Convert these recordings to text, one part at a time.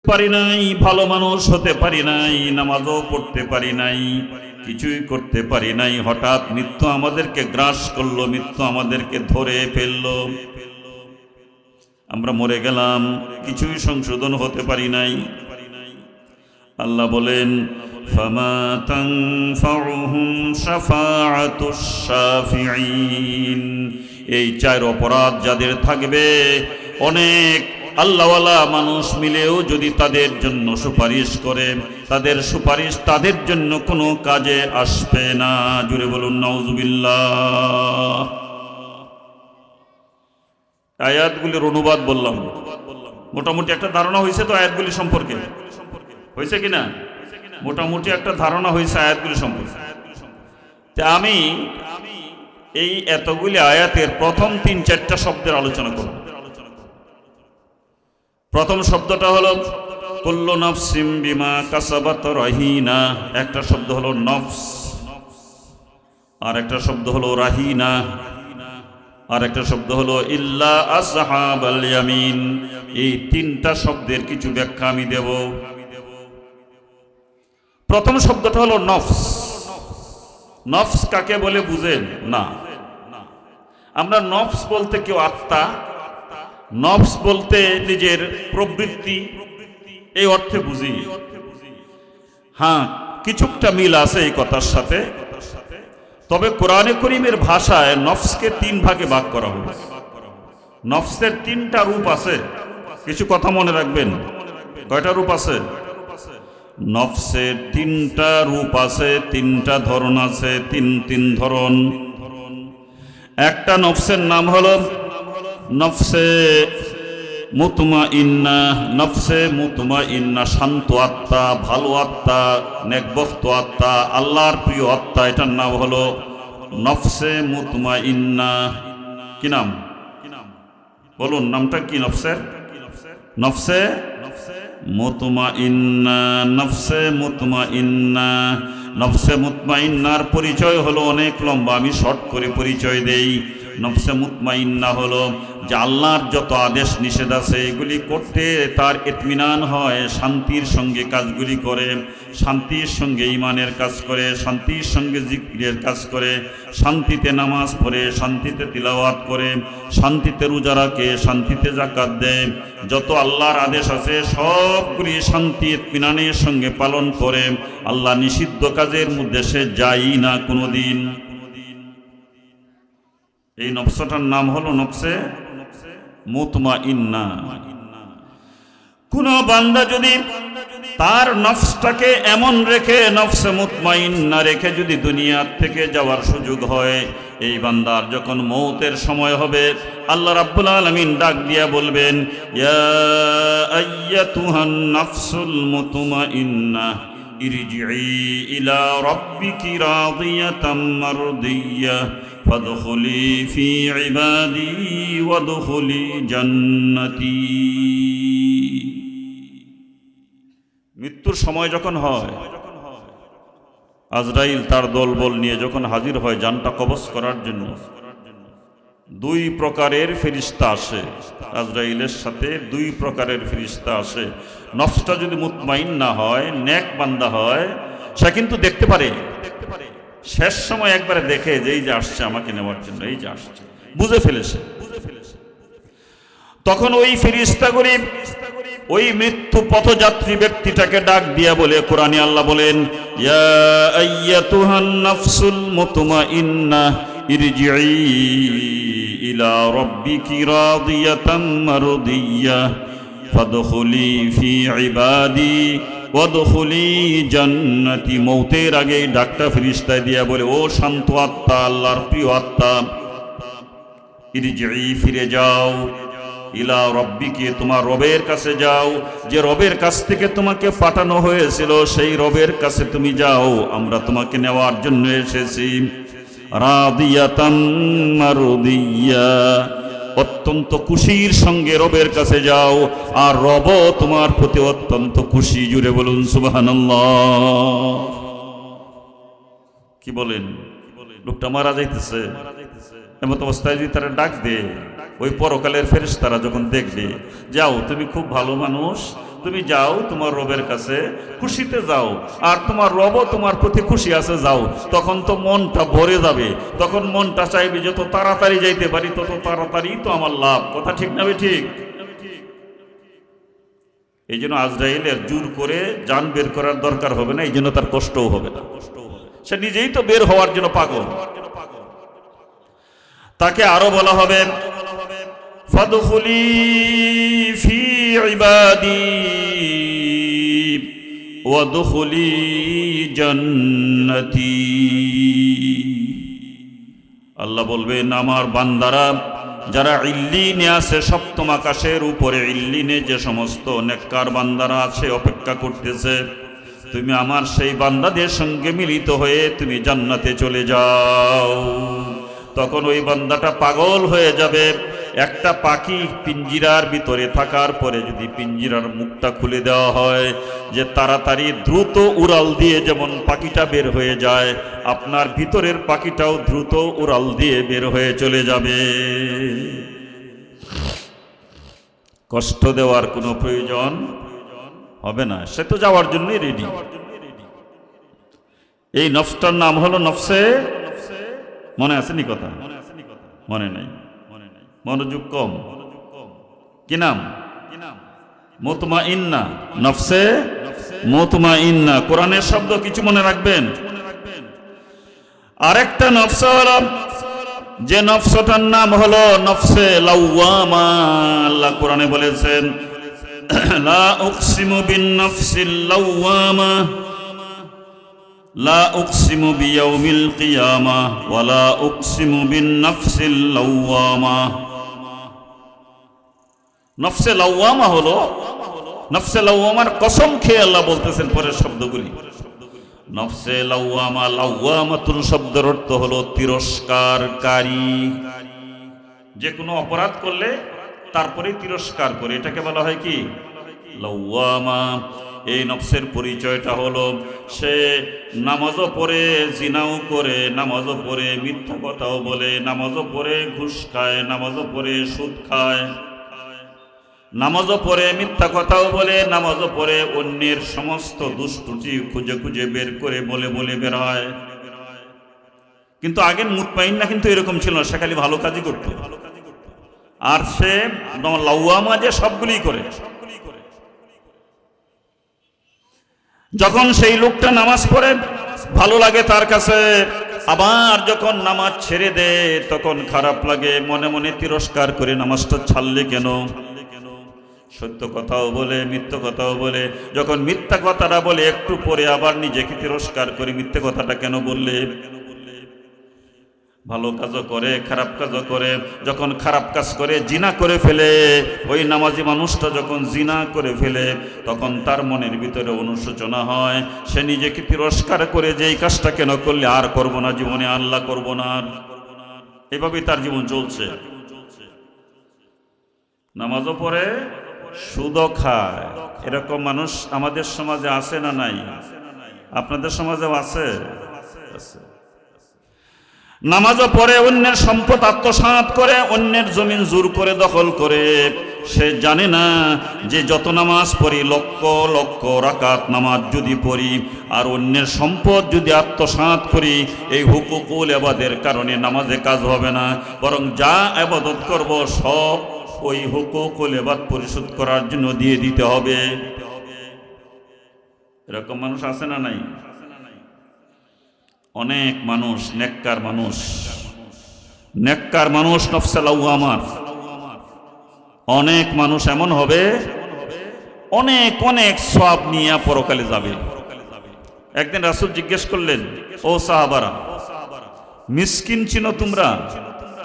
পারি নাই, ভালো মানুষ হতে পারি নাই, নামাজও পড়তে পারি নাই, কিছুই করতে পারি নাই। হঠাৎ মৃত্যু আমাদেরকে গ্রাস করলো, মৃত্যু আমাদেরকে ধরে ফেললো, আমরা মরে গেলাম, কিছুই সংশোধন হতে পারি নাই। আল্লাহ বলেন, ফামা তানফাউহুম শাফাআতুশ শাফিঈন। এই চার অপরাধ যাদের থাকবে, অনেক আল্লাহওয়ালা মানুষ মিলেও যদি তাদের জন্য সুপারিশ করে, তাদের সুপারিশ তাদের জন্য কোনো কাজে আসবে না। জুড়ে বলুন নাউজুবিল্লাহ। আয়াতগুলির অনুবাদ বললাম, মোটামুটি একটা ধারণা হয়েছে তো আয়াতগুলি সম্পর্কে? হয়েছে কিনা? মোটামুটি একটা ধারণা হয়েছে আয়াতগুলি সম্পর্কে। আমি এই এতগুলি আয়াতের প্রথম ৩-৪টা শব্দের আলোচনা করব। প্রথম শব্দটা হলো কুল্লু নাফসিম বিমা কাসাবাত রাহিনা। একটা শব্দ হলো নফস, আর একটা শব্দ হলো রাহিনা, আর একটা শব্দ হলো ইল্লা আসহাবাল ইয়ামিন। এই তিনটা শব্দের কিছু ব্যাখ্যা আমি দেব। প্রথম শব্দটা হলো নফস। নফস কাকে বলে বুঝেন না? আমরা নফস বলতে কেউ আত্মা, নফস বলতে নিজের প্রবৃত্তি, এই অর্থে বুঝি। হ্যাঁ, কিছুটা মিল আছে এই কথার সাথে। তবে কোরআনে করিমের ভাষায় নফসকে 3 ভাগে ভাগ করা হয়েছে। নফসের 3টা রূপ আছে, কিছু কথা মনে রাখবেন। কয়টা রূপ আছে? নফসের 3টা রূপ আছে, 3টা ধরন আছে, তিন ধরন। একটা নফসের নাম হলো নফসে মুতমাইন্না। নফসে মুতমাইন্না শান্ত আত্মা, ভালো আত্মা, নেকবখ্ত আত্মা, আল্লাহর প্রিয় আত্মা, এটার নাম হলো নফসে মুতমাইন্না। কি নাম? বলুন নামটা কি নফসের? নফসে মুতমাইন্না। নফসে মুতমাইন্না। নফসে মুতমাইন্নার পরিচয় হলো অনেক লম্বা, আমি শর্ট করে পরিচয় দেই। নফসে মুতমাইন্না হলো যে আল্লাহর যত আদেশ নিষেধ আছে এগুলি করতে তার ইতমিনান হয়, শান্তির সঙ্গে কাজগুলি করে, শান্তির সঙ্গে ঈমানের কাজ করে, শান্তির সঙ্গে জিকিরের কাজ করে, শান্তিতে নামাজ পড়ে, শান্তিতে তিলাওয়াত করে, শান্তিতে রোজা রাখে, শান্তিতে যাকাত দেয়। যত আল্লাহর আদেশ আছে সবগুলি শান্তি ইতমিনানের সঙ্গে পালন করে। আল্লাহ নিষিদ্ধ কাজের মধ্যে সে যায়ই না কোনোদিন। এই নফসটার নাম হলো নফসে মুতমাইন্না। কোন বান্দা যদি তার নফসটাকে এমন রেখে, নফসে মুতমাইন্না রেখে যদি দুনিয়ার থেকে যাওয়ার সুযোগ হয়, এই বান্দার যখন মৌতের সময় হবে, আল্লাহ রাব্বুল আলামিন ডাক দিয়া বলবেন, ইয়া আইয়াতুহান নাফসুল মুতমাইন্না ইরজিই ইলা রাব্বিকি রাদিয়াতাম মারদিয়্যাহ ফাদখুলি ফি ইবাদি ওয়াদখুলি জান্নাতি। মৃত্যুর সময় যখন হয়, আজরাইল তার দলবল নিয়ে যখন হাজির হয় জানটা কবজ করার জন্য, 2 প্রকারের ফেরেশতা আসে। আজরাইলের সাথে 2 প্রকারের ফেরেশতা আসে। নফসটা যদি মুতমাইন্না হয়, নেক বান্দা হয়, সে কিন্তু দেখতে পারে। শেষ সময় একবারে দেখে যে এই যে আসছে আমাকে নেওয়ার জন্য, এই যে আসছে, বুঝে ফেলেছে। তখন ওই ফেরেশতাগুলি ওই মৃত্যু পথযাত্রী ব্যক্তিটাকে ডাক দিয়া বলে, কোরআনে আল্লাহ বলেন, ইয়া আইয়াতুহান নাফসুল মুতমাইন্না ইরজিই ইলা রাব্বিকি রাদিয়াতাম মারদিয়্যাহ ফাদখুলি ফি ইবাদি ওয়াদখুলি জান্নাতি। মৌতের আগে ডাকটা ফেরেশতায় দিয়া বলে, ও শান্ত আত্মা, আল্লাহর প্রিয় আত্মা, ইরজিই ফিরে যাও, ইলা রব্বিকে তোমার রবের কাছে যাও, যে রবের কাছ থেকে তোমাকে পাঠানো হয়েছিল সেই রবের কাছে তুমি যাও, আমরা তোমাকে নেওয়ার জন্য এসেছি। রাদিয়াতাম মারদিয়্যা, অত্যন্ত খুশির সঙ্গে রবের কাছে যাও, আর রব তোমার প্রতি অত্যন্ত খুশি। জুড়ে বলুন সুবহানাল্লাহ। কি বলেন? লোকটা মারা যাইতেছে, এমন অবস্থায় যদি তারা ডাক দে, ওই পরকালের ফেরেশতারা যখন দেখবে, যাও তুমি খুব ভালো মানুষ, তুমি যাও তোমার রবের কাছে খুশিতে যাও, আর তোমার রবও তোমার প্রতি খুশি আছে, যাও। তখন তো মনটা ভরে যাবে, তখন মনটা চাইবে যত তাড়াতাড়ি যাইতে পারি তত তাড়াতাড়ি তো আমার লাভ। কথা ঠিক না ঠিক? এই জন্য আজরাইলের জোর করে জান বের করার দরকার হবে না, এই জন্য তার কষ্টও হবে না, সে নিজেই তো বের হওয়ার জন্য পাগল। তাকে আরো বলা হবে ফাদখুলি ফি ইবাদি ওয়াদখুলি জান্নাতি। আল্লাহ বলবেন আমার বান্দারা যারা ইল্লিনে আছে, সপ্তম আকাশের উপরে ইল্লিনে যে সমস্ত নেককার বান্দারা আছে অপেক্ষা করতেছে, তুমি আমার সেই বান্দাদের সঙ্গে মিলিত হয়ে তুমি জান্নাতে চলে যাও। তখন ওই বান্দাটা পাগল হয়ে যাবে। একটা পাখি পিঞ্জিরার ভিতরে থাকার পরে যদি পিঞ্জিরার মুখটা খুলে দেওয়া হয়, যে তাড়াতাড়ি দ্রুত উড়াল দিয়ে যেমন পাখিটা বের হয়ে যায়, আপনার ভিতরের পাখিটাও দ্রুত উড়াল দিয়ে বের হয়ে চলে যাবে। কষ্ট দেওয়ার কোনো প্রয়োজন হবে না, সে তো যাওয়ার জন্যই রেডি। এই নফসটার নাম হলো নফসে, মনে আসেনি কথা? মনে নাই, মনোযোগ কম। কি নাম? মুতমাইন্না, নফসে মুতমাইন্না। কোরআনের শব্দ কিছু মনে রাখবেন। আরেকটা নফস হলো, যে নফসটার নাম হলো নফসে লাওয়ামা। আল্লাহ কোরআনে বলেছেন লা উকসিমু বিন নফসিল লাওয়ামা লা উকসিমু বিয়াউমিল কিয়ামাহ ওয়া লা উকসিমু বিন নফসিল লাওয়ামা। নফসে লাওয়ামা হলো, নফসে লাওয়ামার কসম খেয়ে আল্লাহ বলতেছেন পরের শব্দগুলি। নফসে লাওয়ামা, লাওয়ামাতুন শব্দের অর্থ হলো তিরস্কারকারী। যে কোনো অপরাধ করলে তারপরে তিরস্কার করে, এটাকে বলা হয় কি? লাওয়ামা। এই নফসের পরিচয়টা হলো সে নামাজও পড়ে, জিনাও করে, নামাজও পড়ে মিথ্যা কথাও বলে, নামাজও পড়ে ঘুষ খায়, নামাজও পড়ে সুদ খায়, নামাজও পড়ে মিথ্যা কথাও বলে, নামাজও পড়ে অন্যের সমস্ত দুষ্টুটি খুঁজে খুঁজে বের করে বলে বলে বের হয়। কিন্তু আগের মুতমাইন্না কিন্তু এরকম ছিল না, সে খালি ভালো কাজই করত। আর সে লাওয়ামা যে সবগুলি করে। যখন সেই লোকটা নামাজ পড়ে ভালো লাগে তার কাছে, আবার যখন নামাজ ছেড়ে দেয় তখন খারাপ লাগে, মনে মনে তিরস্কার করে নামাজটা ছাড়লে কেন? সত্য কথাও বলে মিথ্যা কথাও বলে, যখন মিথ্যা কথাটা বলে একটু পরে আবার নিজেকে তিরস্কার করে মিথ্যা কথাটা কেন বললে? ভালো কাজও করে খারাপ কাজও করে। যখন খারাপ কাজ করে জিনা করে ফেলে, ওই নামাজি মানুষটা যখন জিনা করে ফেলে তখন তার মনের ভিতরে অনুশোচনা হয়, সে নিজেকে তিরস্কার করে যে এই কাজটা কেন করলে, আর করব না জীবনে, আল্লাহ করব না। এভাবেই তার জীবন চলছে। নামাজও পড়ে সুদও খায়, এরকম মানুষ আমাদের সমাজে আছে না নাই? আপনাদের সমাজেও আছে। নামাজও পড়ে অন্যের সম্পদ আত্মসাৎ করে, অন্যের জমিন জোর করে দখল করে। সে জানে না যে যত নামাজ পড়ি, লক্ষ লক্ষ রাকাত নামাজ যদি পড়ি আর অন্যের সম্পদ যদি আত্মসাৎ করি, এই হুকুকুল ইবাদের কারণে নামাজে কাজ হবে না, বরং যা ইবাদত করব সব ওই হুকুকুল ইবাদ পরিশোধ করার জন্য দিয়ে দিতে হবে। এরকম মানুষ আছে না নাই? অনেক মানুষ নেককার মানুষ, নেককার মানুষ নফসে লাওয়ামার। অনেক মানুষ এমন হবে অনেক অনেক সওয়াব নিয়ে পরকালে যাবে। একদিন রাসূল জিজ্ঞেস করলেন, ও সাহাবারা, মিসকিন চিনো তোমরা?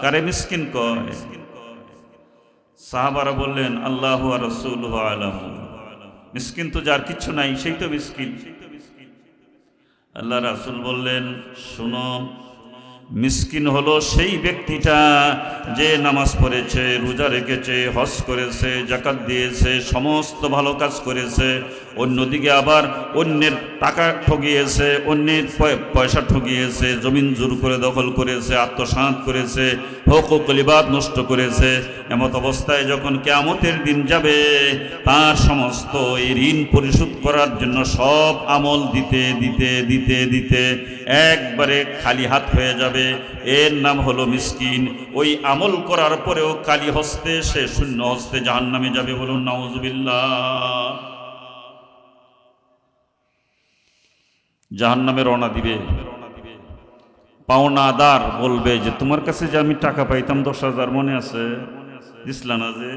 কারে মিসকিন কয়? সাহাবারা বললেন, আল্লাহু ওয়া রাসূলুহু আ'লাম। মিসকিন তো যার কিচ্ছু নাই সেই তো মিসকিন। আল্লাহ রাসূল বললেন, শোনো, মিসকিন হলো সেই ব্যক্তিটা যে নামাজ পড়েছে, রোজা রেখেছে, হজ করেছে, যাকাত দিয়েছে, সমস্ত ভালো কাজ করেছে, অন্যদিকে আবার অন্যের টাকা ঠকিয়েছে, অন্যের পয়সা ঠকিয়েছে, জমিন জোর করে দখল করেছে, আত্মসাৎ করেছে, হুকুকুল ইবাদ নষ্ট করেছে। এমত অবস্থায় যখন কিয়ামতের দিন যাবে, তার সমস্ত এই ঋণ পরিশোধ করার জন্য সব আমল দিতে দিতে দিতে দিতে একবারে খালি হাত হয়ে যাবে। এর নাম হলো মিসকিন। ওই আমল করার পরেও খালি হস্তে সে শূন্য হস্তে জাহান্নামে যাবে। বলুন নাউজুবিল্লাহ। জাহান্নামে রওনা দিবে। পাওনাদার বলবে যে তোমার কাছে যে আমি টাকা পাইতাম 10,000 মনে আছে, দিসলা না যে?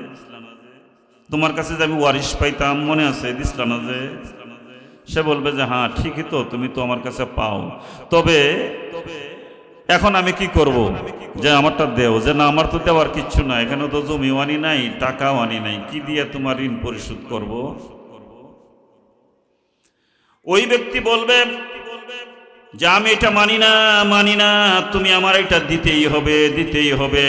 তোমার কাছে যে আমি ওয়ারিশ পাইতাম মনে আছে, দিসলা না যে? সে বলবে যে হ্যাঁ ঠিকই তো, তুমি তো আমার কাছে পাও, তবে এখন আমি কি করব, যে আমারটা দেও। যে না, আমার তো দেওয়ার কিচ্ছু নাই, এখানে তো জমিও আনি নাই, টাকাও আনি নাই, কি দিয়ে তোমার ঋণ পরিশোধ করব? ওই ব্যক্তি বলবে যে আমি এটা মানি না, তুমি আমার এটা দিতেই হবে, দিতেই হবে।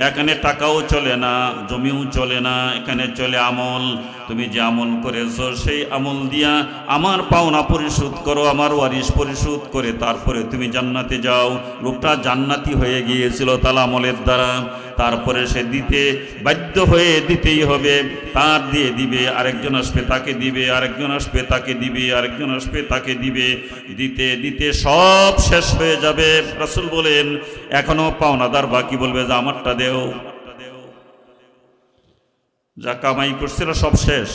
এখানে টাকাও চলে না, জমিও চলে না, এখানে চলে আমল। তুমি যে আমল করেছো সেই আমল দিয়া আমার পাওনা পরিশোধ করো, আমার ওয়ারিশ পরিশোধ করে তারপরে তুমি জান্নাতে যাও। লোকটা জান্নাতি হয়ে গিয়েছিল তার আমলের দ্বারা। তারপরে সে দিতে বাধ্য হয়ে দিতেই হবে। তার দিয়ে দিবে, আরেকজন আসবে তাকে দিবে, আরেকজন আসবে তাকে দিবে, আরেকজন আসবে তাকে দিবে, দিতে দিতে সব শেষ হয়ে যাবে। রাসূল বলেন এখনো পাওনাদার বাকি, বলবে যে আমারটা দেও। যা কামাই করছিল সব শেষ,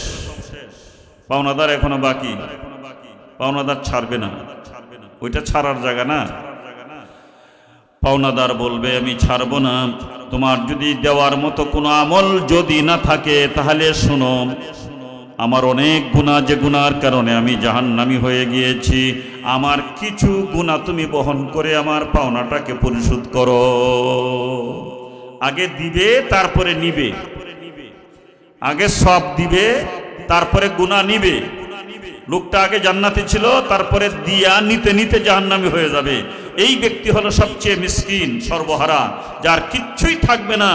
পাওনাদার এখনো বাকি। পাওনাদার ছাড়বে না, ওইটা ছাড়ার জায়গা না। পাওনাদার বলবে আমি ছাড়বো না। তোমার যদি দেওয়ার মতো কোনো আমল যদি না থাকে তাহলে শোনো, আমার অনেক গুনাহ, যে গুনার কারণে আমি জাহান্নামী হয়ে গিয়েছি, আমার কিছু গুনাহ তুমি বহন করে আমার পাওনাটাকে পরিশোধ করো। আগে দিবে তারপরে নিবে, আগে সব দিবে তারপরে গুনাহ নিবে। লোকটা আগে জান্নাতি ছিল, তারপরে দিয়া নিতে নিতে জাহান্নামী হয়ে যাবে। এই ব্যক্তি হলো সবচেয়ে মিসকিন, সর্বহারা, যার কিচ্ছুই থাকবে না।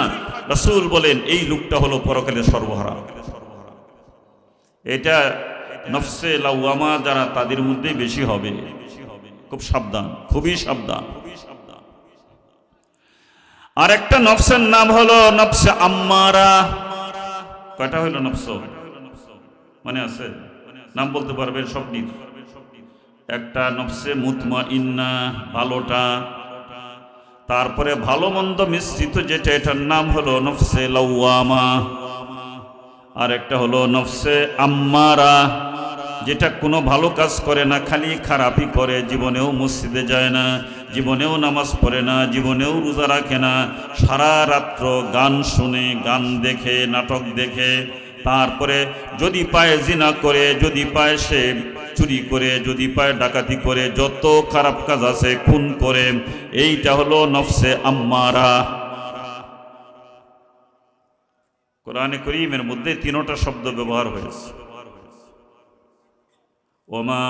রাসূল বলেন এই লোকটা হলো পরকালে সর্বহারা। এটা নফসে লাওয়ামা যারা, তাদের মধ্যে বেশি হবে। খুব সাবধান, খুবই সাবধান। আর একটা নফসের নাম হলো নফসে আম্মারা। কয়টা হইল নফস? মানে আছে? নাম বলতে পারবেন সবটির? একটা নফসে মুতমাইন্না, ভালোটা। তারপরে ভালো মন্দ মিশ্রিত যেটা, এটার নাম হলো নফসে লাওয়ামা। আর একটা হলো নফসে আম্মারা, যেটা কোনো ভালো কাজ করে না, খালি খারাপই করে। জীবনেও মসজিদে যায় না, জীবনেও নামাজ পড়ে না, জীবনেও রোজা রাখে না, সারা রাত্র গান শুনে, গান দেখে, নাটক দেখে। তারপরে যদি পায় জিনা করে, যদি পায় সে চুরি করে, যদি পায় ডাকাতি করে, যত খারাপ কাজ আছে খুন করে। এইটা হলো নফসে আম্মারা। কোরআনে কারীমের মধ্যে তিনটা শব্দ ব্যবহার হয়েছে। ওমা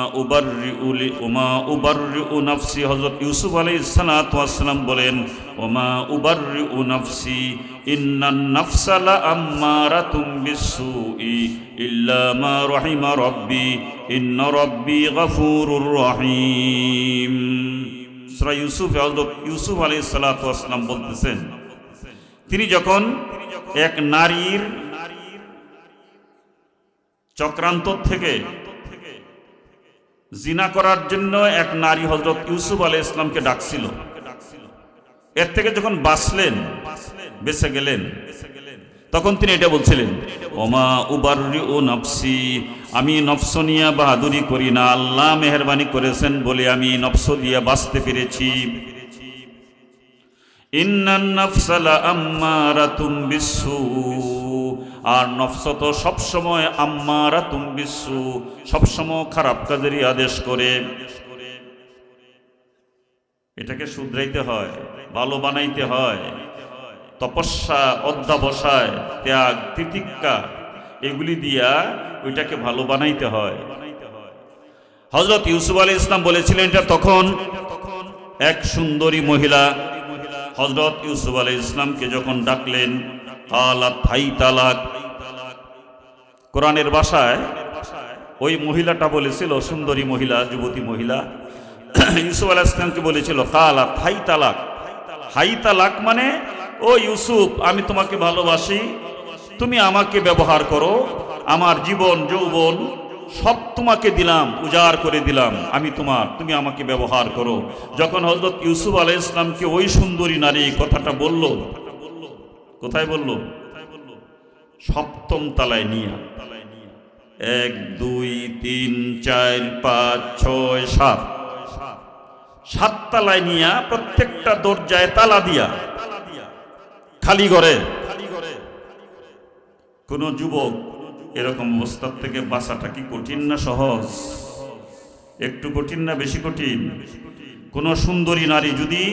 উবাররিউ নাফসি। হযরত ইউসুফ আলাইহিস সালাতু ওয়াস সালাম বলেন ওমা উবাররিউ নাফসি ইন্নান নাফসা লাআম্মারাতুম বিসসুই ইল্লা মা রাহিমা রাব্বি ইন্না রাব্বি গফুরুর রহিম। সূরা ইউসুফে হযরত ইউসুফ আলাইহিস সালাতু ওয়াস সালাম বলতেছেন, তিনি যখন এক নারীর চক্রান্ত থেকে, জিনা করার জন্য এক নারী হযরত ইউসুফ আলাইহিস সালামকে ডাকছিল, এর থেকে যখন বাঁচলেন, বেঁচে গেলেন, তখন তিনি এটা বলছিলেন ওমা উবাররিউ নাফসি, আমি নফস নিয়ে বাহাদুরি করি না, আল্লাহ মেহেরবানি করেছেন বলে আমি নফস দিয়ে বাঁচতে পেরেছি। ইন্নান নাফসা লাআম্মারাতুম বিসসু, আর নফস তো সবসময় আম্মারাতুম বিসসু, সবসময় খারাপ কাজেরই আদেশ করে। এটাকে শুধরাইতে হয়, ভালো বানাইতে হয়। তপস্যা, অধ্যবসায়, ত্যাগ, তিতিক্ষা, এগুলি দিয়া ওইটাকে ভালো বানাইতে হয়। হযরত ইউসুফ আলাইহিস সালাম বলেছিলেন এটা তখন এক সুন্দরী মহিলা হযরত ইউসুফ আলাইহিস সালামকে যখন ডাকলেন, কালাত হাই তালাক। কোরআনের ভাষায় ওই মহিলাটা বলেছিল, সুন্দরী মহিলা, যুবতী মহিলা, ইউসুফ আলাইহিস সালামকে বলেছিল কালাত হাই তালাক। হাই তালাক মানে ও ইউসুফ, আমি তোমাকে ভালোবাসি, তুমি আমাকে ব্যবহার করো, আমার জীবন যৌবন সব তোমাকে দিলাম, উজাড় করে দিলাম, আমি তোমার, তুমি আমাকে ব্যবহার করো। যখন হযরত ইউসুফ আলাইহিস সালামকে ওই সুন্দরী নারী এই কথাটা বলল, কোথায় বলল? সপ্তম তলায় নিয়ে। 1 2 3 4 5 6 7 7 তলায় নিয়া প্রত্যেকটা দরজায় তালা দিয়া, খালি ঘরে। কোন যুবক এরকম অবস্থার থেকে বাঁচাটা কি কঠিন না সহজ? একটু কঠিন না বেশি কঠিন? কোন সুন্দরী নারী যদি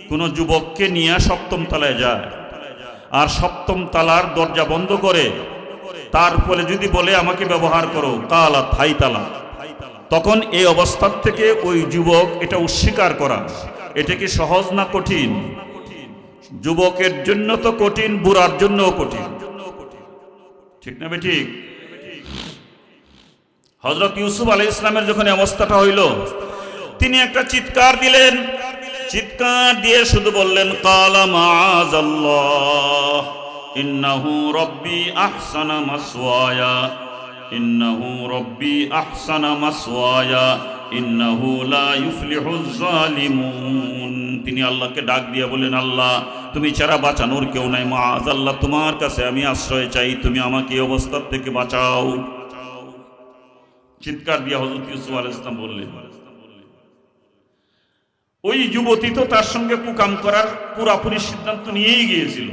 কোন যুবককে নিয়ে সপ্তম তলায় যায় আর সপ্তম তলার দরজা বন্ধ করে, তারপরে যদি বলে আমাকে ব্যবহার করো, কালা থাই তালা, তখন এই অবস্থার থেকে ওই যুবক এটা অস্বীকার করা, এটা কি সহজ না কঠিন? যুবকের জন্য তো কঠিন, বুড়ার জন্যও কঠিন, ঠিক না বেঠিক? হযরত ইউসুফ আলাইহিস সালামের যখন অবস্থাটা হইল, তিনি একটা চিৎকার দিলেন। চিৎকার দিয়ে শুধু বললেন, কালা মাআযাল্লাহ ইন্নাহু রাব্বি আহসানা মাসওয়ায়া, ইন্নাহু রাব্বি আহসানা মাসওয়ায়া, ইন্নাহু লা ইউফলিহুজ জালিমুন। তিনি আল্লাহকে ডাক দিয়ে বলেন, আল্লাহ, তুমি ছাড়া বাঁচানোর কেউ নাই, মাআযাল্লাহ, তোমার কাছে আমি আশ্রয় চাই, তুমি আমাকে এই অবস্থার থেকে বাঁচাও। চিৎকার দিয়ে হযরত ইউসুফ আলাইহিস সালাম বললেন। ওই যুবতী তো তার সঙ্গে কুকাম করার পুরাপুরি সিদ্ধান্ত নিয়েই গিয়েছিল।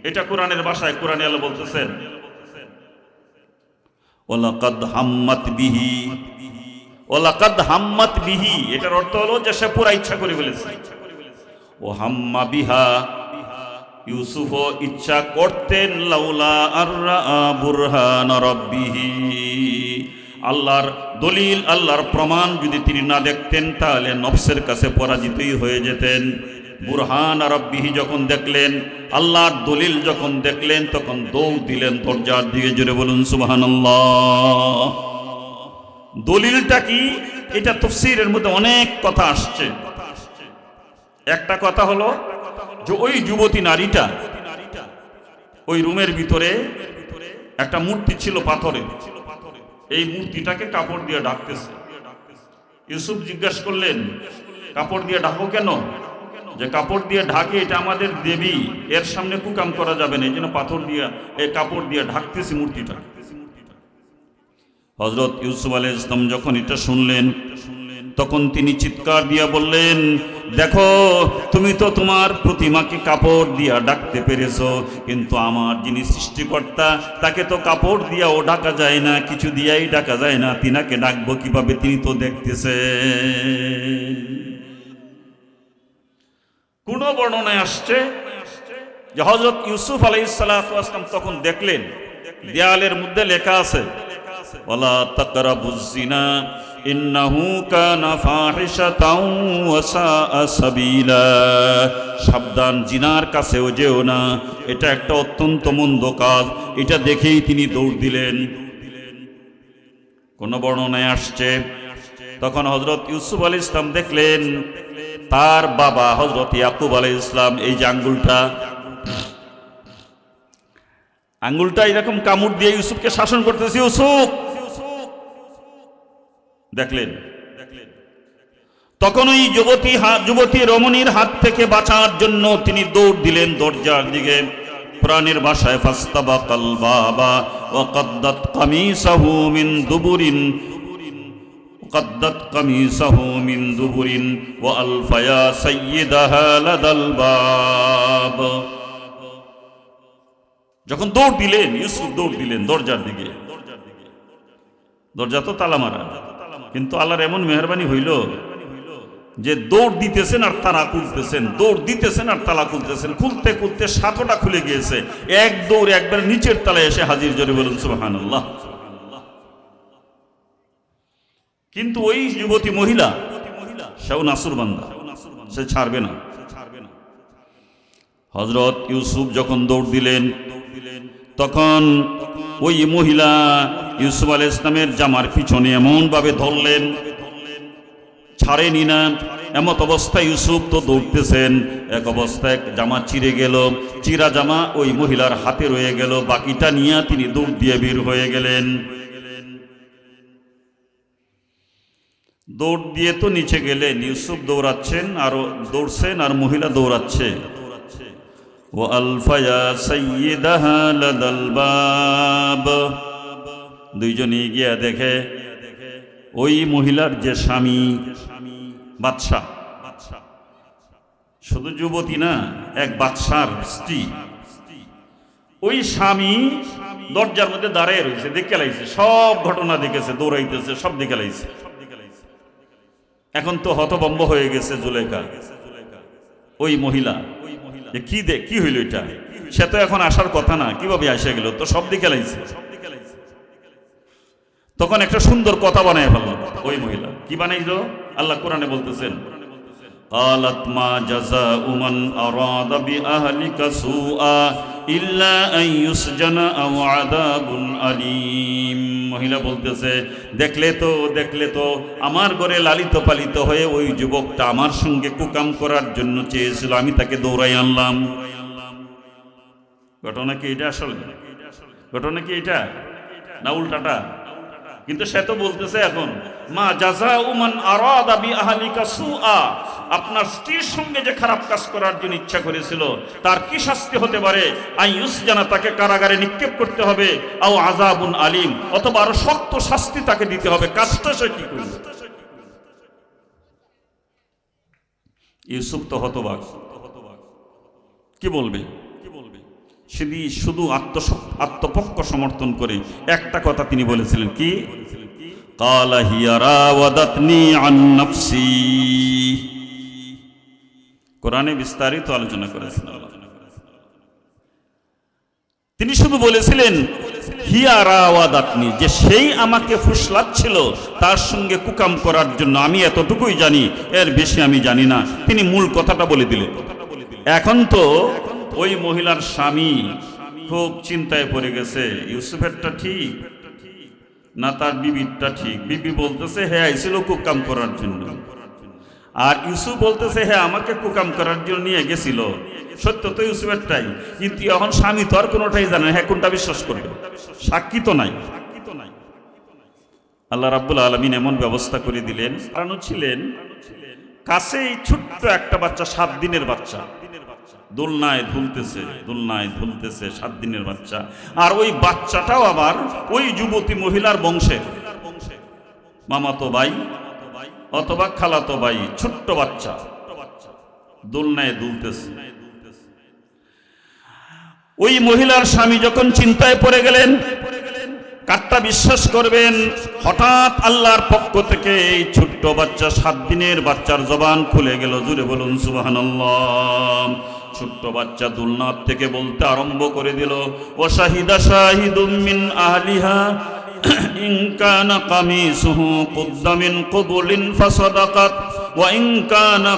এটা কোরআনের ভাষায়, কোরআনে আল্লাহ বলতেছেন, ওয়ালাকাদ হাম্মাত বিহি, ওয়ালাকাদ হাম্মাত বিহি, এটার অর্থ হলো যে সে পুরা ইচ্ছা করে ফেলেছে। ও হাম্মা বিহা, ইউসুফ ইচ্ছা করতেন, লাউলা আররা বুরহান রাব্বিহি, আল্লাহর দলিল, আল্লাহর প্রমাণ যদি তিনি না দেখতেন তাহলে নফসের কাছে পরাজিতই হয়ে যেতেন। বুরহান রাব্বিহি যখন দেখলেন, আল্লাহর দলিল যখন দেখলেন, তখন দৌড় দিলেন দরজার দিকে। জোরে বলুন সুবহানাল্লাহ। দলিলটা কি? এটা তাফসীরের মধ্যে অনেক কথা আসছে। একটা কথা হলো যে ওই যুবতী নারীটা, ওই রুমের ভিতরে একটা মূর্তি ছিল পাথরের, এই মূর্তিটাকে কাপড় দিয়ে ঢাকতেছে। ইউসুফ জিজ্ঞাসা করলেন, কাপড় দিয়ে ঢাকো কেন? যে কাপড় দিয়ে ঢাকে, এটা আমাদের দেবী, এর সামনে কুকাম করা যাবে না, এই জন্য পাথর দিয়ে, এই কাপড় দিয়ে ঢাকতেছি মূর্তিটা। হযরত ইউসুফ আলাইহিস সালাম যখন এটা শুনলেন, তখন তিনি চিৎকার দিয়া বললেন, দেখো, তুমি তো তোমার প্রতিমাকে কাপড় দিয়া ডাকতে পেরেছো, কিন্তু আমার যিনি সৃষ্টিকর্তা তাকে তো কাপড় দিয়াও ডাকা যায় না, কিছু দিয়াই ডাকা যায় না, তিনাকে ডাকবো কিভাবে? তিনি তো দেখতেছে। কোন বর্ণনায় আসছে যে হযরত ইউসুফ আলাইহিস সালাতু ওয়াস সালাম তখন দেখলেন দেয়ালের মধ্যে লেখা আছে, ওয়ালা তাকরাবুজ জিনা ইন্নাহু কানা ফাহিশাতাও ওয়া সাআ সাবিলা, সাবধান, জিনার কাছেও যেও না, এটা একটা অত্যন্ত মন্দ কাজ। এটা দেখেই তিনি দৌড় দিলেন। কোন বর্ণনায় আসছে তখন হযরত ইউসুফ আলাইহিস সালাম দেখলেন তার বাবা হযরত ইয়াকুব আলাইহিস সালাম এই যে আঙ্গুলটা এরকম কামড় দিয়ে ইউসুফকে শাসন করতেছে। ইউসুফ দেখলেন, তখন ওই যুবতী রমণীর হাত থেকে বাঁচার জন্য তিনি দৌড় দিলেন দরজার দিকে। প্রাণের ভাষায় ফাস্তাবাকাল বাবা ওয়া কাদ্দাত কামিসাহু মিন দুবুরিন, قدت قميصه من دبر وألف يا سيدها لدى الباب। যখন দৌড় দিলেন ইউসুফ, দৌড় দিলেন দরজার দিকে। দরজা তো তালা মারা, কিন্তু আল্লাহর এমন মেহেরবানি হইল যে দৌড় দিতেছেন আর তালা খুলতেছেন, দৌড় দিতেছেন আর তালা খুলতেছেন, খুলতে খুলতে সাতটা খুলে গিয়েছে। এক দৌড়ে একবার নিচের তলায় এসে হাজির। জোরে বলুন সুবহানাল্লাহ। কিন্তু ওই যুবতী মহিলা, সেও নাসুরবান্দা, সে ছাড়বে না। হযরত ইউসুফ যখন দৌড় দিলেন, তখন ওই মহিলা ইউসুফ আলাইহিস সালামের জামার পিছনে এমন ভাবে ধরলেন, ছাড়েনি না। এমত অবস্থায় ইউসুফ তো দৌড়তেছেন, এক অবস্থায় জামা চিরে গেল, চিরা জামা ওই মহিলার হাতে রয়ে গেল, বাকিটা নিয়ে তিনি দৌড় দিয়ে বের হয়ে গেলেন। দৌড় দিয়ে তো নিচে গেলেন, ইউসুফ দৌড়াচ্ছেন আর দৌড়ছেন আর মহিলা দৌড়াচ্ছে। ও আলফায়া সাইয়্যিদাহা লাদাল বাব, দুইজনই গিয়া দেখে ওই মহিলার যে স্বামী বাদশা, শুধু যুবতী না, এক বাদশার স্ত্রী, ওই স্বামী দরজার মধ্যে দাঁড়িয়ে রয়েছে, দেখে লাইছে, সব ঘটনা দেখেছে, দৌড়াইতেছে, সব দেখে লাইছে। এখন তো হতভম্ব হয়ে গেছে জুলেখা, ওই মহিলা, যে কি হইল এটা, সে তো এখন আসার কথা না, কিভাবে আসে গেল, তো সব দিকে লাইছে। তখন একটা সুন্দর কথা বানায় ফেলল ওই মহিলা। কি বানাইল? আল্লাহ কোরআনে বলতেছেন, قالت ما جزاء من أراد بأهلك سوءا إلا أن يسجن أو عذاب أليم। মহিলা বলতেছে, দেখলে তো আমার ঘরে লালিত পালিত হয়ে ওই যুবকটা আমার সঙ্গে কুকাম করার জন্য চেয়েছিল, আমি তাকে দৌড়াই আনলাম। ঘটনা কি এটা? আসলে ঘটনা কি এটা না উল্টাটা? কিন্তু সে তো বলতেছে এখন, মা জাযাউ মান আরাদা বিআহলিকা সুআ, আপনার স্ত্রীর সঙ্গে যে খারাপ কাজ করার জন্য ইচ্ছা করেছিল তার কি শাস্তি হতে পারে? আইয়ুসজানা, তাকে কারাগারে নিক্ষেপ করতে হবে, আও আযাবুন আলিম, অথবা আরো শক্ত শাস্তি তাকে দিতে হবে। কাজটা সে কি করবে? ইউসুফ তো হতবাক, কি বলবে? শুধু আত্মপক্ষ সমর্থন করে একটা কথা তিনি বলেছিলেন, কি? কালা হিয়া রাওয়াদাতনি আন নাফসি। কোরআনে বিস্তারিত আলোচনা করেছেন। তিনি শুধু বলেছিলেন হিয়া রাওয়াদাতনি, যে সেই আমাকে ফুসলাচ্ছিল তার সঙ্গে কুকাম করার জন্য, আমি এতটুকুই জানি, এর বেশি আমি জানি না। তিনি মূল কথাটা বলে দিলেন। এখন তো ওই মহিলার স্বামী খুব চিন্তায় পড়ে গেছে, ইউসুফেরটা ঠিক না তার বিবিরটা ঠিক। বিবি বলতেছে হ্যাঁ আইছিল কুকাম করার জন্য, আর ইউসুফ বলতেছে হ্যাঁ আমাকে কুকাম করার জন্য নিয়ে গেছিল। সত্য তো ইউসুফেরটাই, কিন্তু এখন স্বামী তো আর কোনোটাই জানে না, হ্যাঁ কোনটা বিশ্বাস করবে? সাক্ষী তো নাই। আল্লাহ রাব্বুল আলামিন এমন ব্যবস্থা করে দিলেন, কারণ ছিলেন কাছেই ছোট্ট একটা বাচ্চা, 7 দিনের বাচ্চা, দোলনায় ঝুলতেছে 7 দিনের বাচ্চা। আর ওই বাচ্চাটাও আবার ওই যুবতী মহিলার বংশের, মামাতো ভাই অথবা খালাতো ভাই, ছোট্ট বাচ্চা দোলনায় দুলতেছে। ওই মহিলার স্বামী যখন চিন্তায় পড়ে গেলেন, কারটা বিশ্বাস করবেন? হঠাৎ আল্লাহর পক্ষ থেকে এই ছোট্ট বাচ্চা, 7 দিনের বাচ্চার জবান খুলে গেল। জুড়ে বলুন সুবহানাল্লাহ। ছোট্ট বাচ্চা দুলনাথ থেকে বলতে আরম্ভ করে দিল, ও শাহিদা শাহিদুম মিন আহলিহা ইন কানা কামিসুহু কুদ্দা মিন কুবুলিন ফাসাদাকাত ওয়া ইন কানা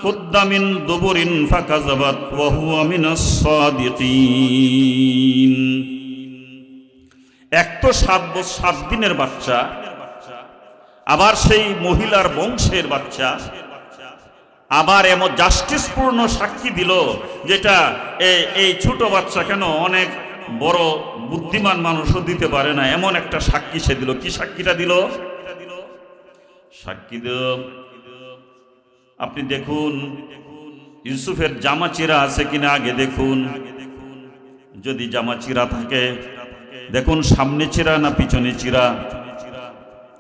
কুদ্দা মিন দুবুরিন ফাকাযাবাত ওয়া হুয়া মিনাস সাদিকিন। এক তো 7 দিনের বাচ্চা, আবার সেই মহিলার বংশের বাচ্চা, আবার এমন জাস্টিসপূর্ণ সাক্ষী দিল, যেটা এই ছোট বাচ্চা কেন অনেক বড় বুদ্ধিমান মানুষও দিতে পারে না, এমন একটা সাক্ষী সে দিল। কি সাক্ষীটা দিল? সাক্ষী দিল, আপনি দেখুন ইউসুফের জামা চিরা আছে কিনা আগে দেখুন। যদি জামা চিরা থাকে দেখুন সামনে চিরা না পিছনে চিরা।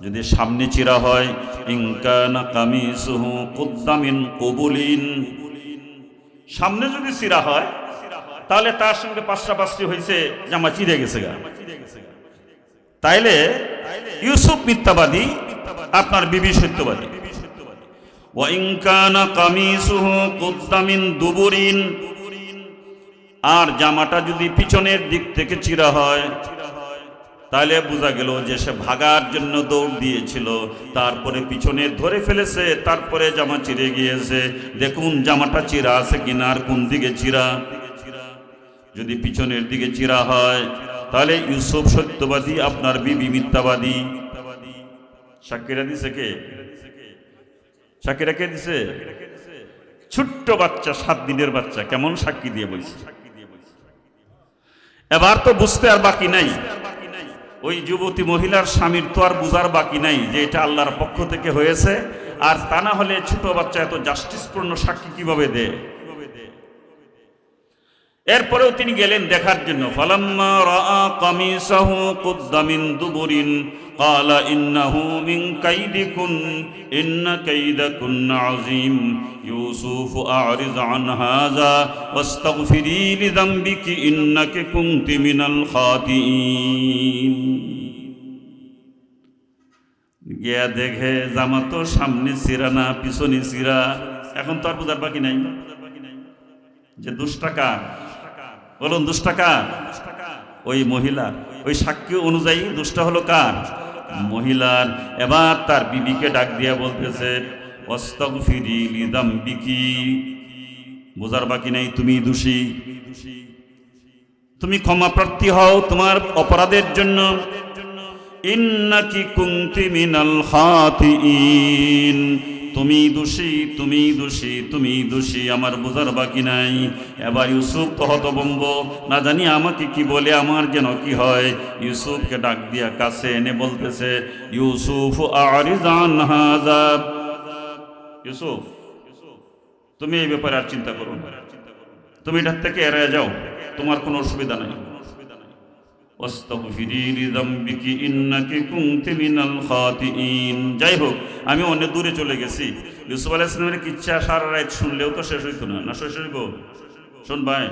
যদি সামনে চিরা হয়, ইনকানা কামিসুহু কুদ্দা মিন কুবুলিন, সামনে যদি চিরা হয় তাহলে তার সঙ্গে পাশাপাশি হয়েছে, জামা চিরে গেছে গা। তাইলে ইউসুফ মিথ্যাবাদী, আপনার বিবি সত্যবাদী। ওয়া ইনকানা কামিসুহু কুদ্দা মিন দুবুরিন, আর জামাটা যদি পিছনের দিক থেকে চিরা হয় তাহলে বোঝা গেল যে সে ভাগার জন্য দৌড় দিয়েছিল, তারপরে পিছনে ধরে ফেলেছে, তারপরে জামা চিরে গিয়েছে। দেখুন জামাটা চিরা আছে কিনা, আর কোন দিকে চিরা। যদি পিছনের দিকে চিরা হয় তাহলে ইউসুফ সত্যবাদী, আপনার বিবি মিথ্যাবাদী। সাক্ষীরা দিছে কে? সাক্ষী রেখে দিছে ছোট্ট বাচ্চা, 7 দিনের বাচ্চা, কেমন সাক্ষী দিয়ে বলছে। এবার তো বুঝতে আর বাকি নাই, ওই যুবতী মহিলার স্বামীর তো আর বুঝার বাকি নাই যে এটা আল্লাহর পক্ষ থেকে হয়েছে। আর তা না হলে ছোট বাচ্চা এত জাস্টিসপূর্ণ সাক্ষী কিভাবে দেয়। এরপরেও তিনি গেলেন দেখার জন্য। ফালাম্মা রাআ কামিসাহু কুদ্দা মিন দুবুরিন ক্বালা ইন্নাহু মিন কাইদিকুন ইন্না কাইদাকুন্না আযীম ইউসুফ আ'রিদ আন হাযা ওয়াস্তাগফিরি লিযামবিকি ইন্নাকি কুনতি মিনাল খাতিঈন। গিয়া দেখে জামা তো সামনে ছিঁড়া না পিছনে ছিঁড়া। এখন তো আর বুঝার বাকি নাই যে দুষ্টাকা, বলুন দুষ্টাকা ওই মহিলার। ওই সাক্ষী অনুযায়ী দুষ্টা হলো কার? মহিলার। এবার তার বিবিকে ডাক দিয়া বলতেছে ওয়াস্তাগফিরি লিযামবিকি, বোঝার বাকি নাই তুমি দোষী, তুমি ক্ষমা প্রার্থী হও তোমার অপরাধের জন্য। ইন্নাকি কুনতি মিনাল খাতিঈন, তুমি দোষী, তুমি দোষী, তুমি দোষী, আমার বোঝার বাকি নাই। এবার ইউসুফ তো হতভম্ব, না জানি আমাকে কি বলে, আমার যেন কি হয়। ইউসুফকে ডাক দিয়া কাছে এনে বলতেছে ইউসুফ আ'রিদ আন হাযা, ইউসুফ তুমি এই ব্যাপারে আর চিন্তা করো না, তুমি এটার থেকে এড়িয়ে যাও, তোমার কোনো অসুবিধা নাই। ওয়াস্তাগফিরি লিযামবিকি ইন্নাকি কুনতি মিনাল খাতিঈন। যাই হোক, আমি অনেক দূরে চলে গেছি। ইউসুফ আলাইহিস সালামের কিচ্ছা সারা রাত শুনলেও তো শেষ হইতো না, না শেষ হইব? শুনবেন?